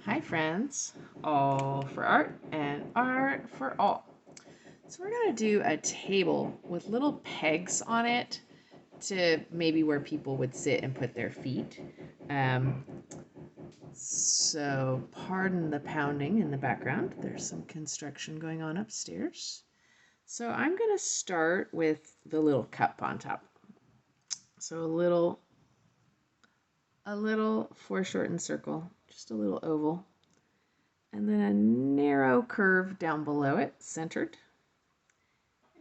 Hi friends, all for art and art for all. So we're going to do a table with little pegs on it to maybe where people would sit and put their feet. Um, so pardon the pounding in the background. There's some construction going on upstairs. So I'm going to start with the little cup on top. So a little foreshortened circle, just a little oval. And then a narrow curve down below it, centered.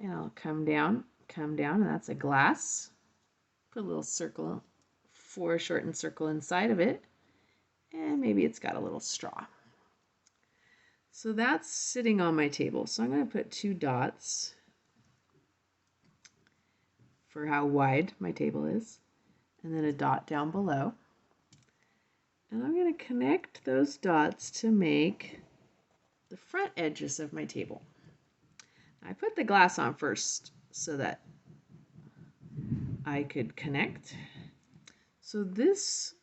And I'll come down, and that's a glass. Put a little circle, foreshortened circle inside of it. And maybe it's got a little straw. So that's sitting on my table. So I'm going to put 2 dots for how wide my table is. And then a dot down below. And I'm going to connect those dots to make the front edges of my table. I put the glass on first so that I could connect. So this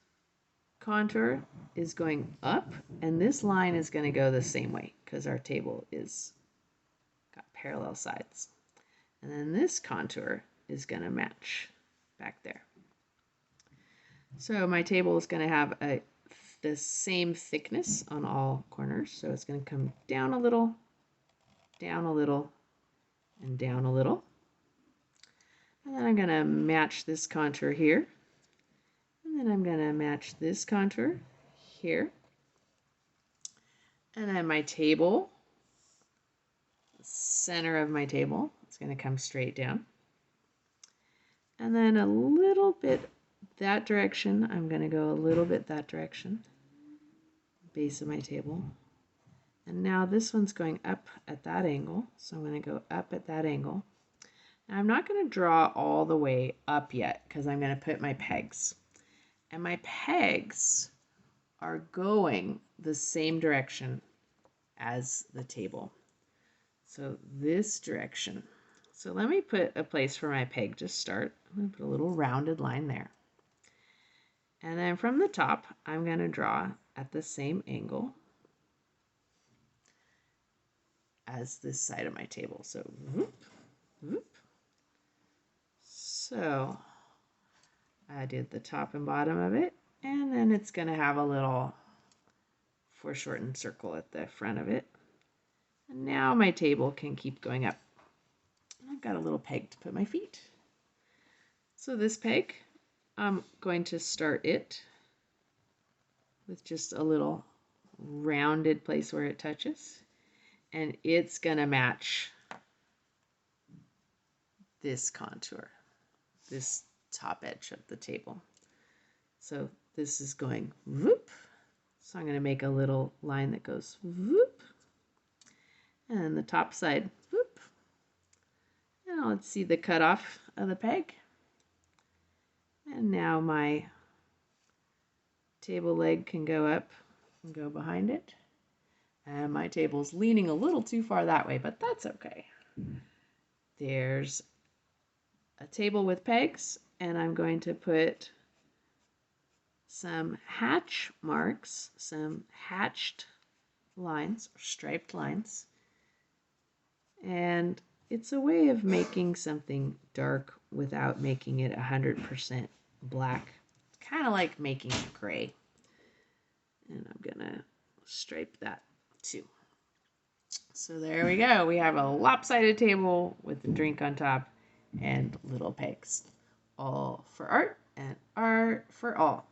contour is going up and this line is going to go the same way because our table is got parallel sides. And then this contour is going to match back there. So my table is going to have the same thickness on all corners. So it's going to come down a little, down a little, and down a little. And then I'm going to match this contour here. And then I'm going to match this contour here. And then my table, the center of my table, it's going to come straight down. And then a little bit that direction, I'm going to go a little bit that direction, base of my table. And now this one's going up at that angle, so I'm going to go up at that angle. Now I'm not going to draw all the way up yet because I'm going to put my pegs. And my pegs are going the same direction as the table. So this direction. So let me put a place for my peg to start. I'm going to put a little rounded line there. And then from the top, I'm going to draw at the same angle as this side of my table. So whoop, whoop. So I did the top and bottom of it, and then it's going to have a little foreshortened circle at the front of it. And now my table can keep going up. I've got a little peg to put my feet. So this peg, I'm going to start it with just a little rounded place where it touches. And it's going to match this contour, this top edge of the table. So this is going whoop. So I'm going to make a little line that goes whoop. And the top side, whoop. Now let's see the cutoff of the peg. And now my table leg can go up and go behind it. And my table's leaning a little too far that way, but that's okay. There's a table with pegs, and I'm going to put some hatch marks, some hatched lines, striped lines. And it's a way of making something dark without making it 100% black. It's kind of like making it gray. And I'm gonna stripe that too. So there we go. We have a lopsided table with a drink on top and little pegs. All for art and art for all.